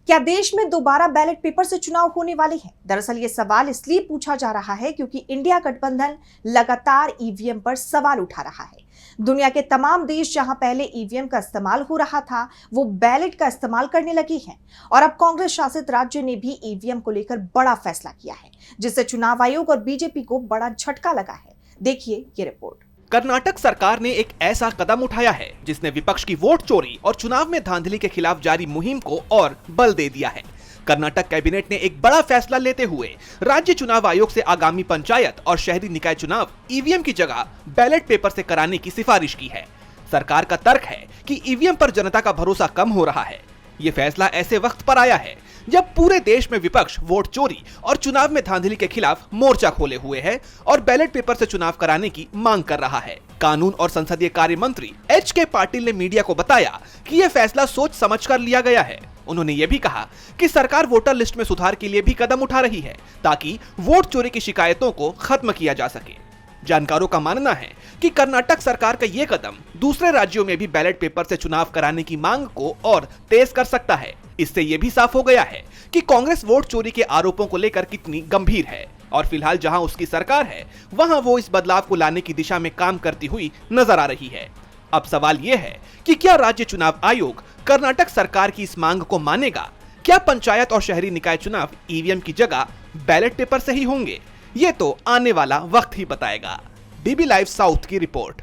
क्या देश में दोबारा बैलेट पेपर से चुनाव होने वाले हैं? दरअसल ये सवाल इसलिए पूछा जा रहा है क्योंकि इंडिया गठबंधन लगातार ईवीएम पर सवाल उठा रहा है। दुनिया के तमाम देश जहां पहले ईवीएम का इस्तेमाल हो रहा था, वो बैलेट का इस्तेमाल करने लगे हैं। और अब कांग्रेस शासित राज्य ने भी ईवीएम को लेकर बड़ा फैसला किया है, जिससे चुनाव आयोग और बीजेपी को बड़ा झटका लगा है। देखिए ये रिपोर्ट। कर्नाटक सरकार ने एक ऐसा कदम उठाया है जिसने विपक्ष की वोट चोरी और चुनाव में धांधली के खिलाफ जारी मुहिम को और बल दे दिया है। कर्नाटक कैबिनेट ने एक बड़ा फैसला लेते हुए राज्य चुनाव आयोग से आगामी पंचायत और शहरी निकाय चुनाव ईवीएम की जगह बैलेट पेपर से कराने की सिफारिश की है। सरकार का तर्क है कि ईवीएम पर जनता का भरोसा कम हो रहा है। ये फैसला ऐसे वक्त पर आया है जब पूरे देश में विपक्ष वोट चोरी और चुनाव में धांधली के खिलाफ मोर्चा खोले हुए है और बैलेट पेपर से चुनाव कराने की मांग कर रहा है। कानून और संसदीय कार्य मंत्री एच.के. पाटिल ने मीडिया को बताया कि यह फैसला सोच समझकर लिया गया है। उन्होंने ये भी कहा कि सरकार वोटर लिस्ट में सुधार के लिए भी कदम उठा रही है ताकि वोट चोरी की शिकायतों को खत्म किया जा सके। जानकारों का मानना है कि कर्नाटक सरकार का ये कदम दूसरे राज्यों में भी बैलेट पेपर से चुनाव कराने की मांग को और तेज कर सकता है। इससे ये भी साफ हो गया है कि कांग्रेस वोट चोरी के आरोपों को लेकर कितनी गंभीर है और फिलहाल जहां उसकी सरकार है वहां वो इस बदलाव को लाने की दिशा में काम करती हुई नजर आ रही है। अब सवाल ये है कि क्या राज्य चुनाव आयोग कर्नाटक सरकार की इस मांग को मानेगा? क्या पंचायत और शहरी निकाय चुनाव ईवीएम की जगह बैलेट पेपर से ही होंगे? ये तो आने वाला वक्त ही बताएगा। डीबी लाइव साउथ की रिपोर्ट।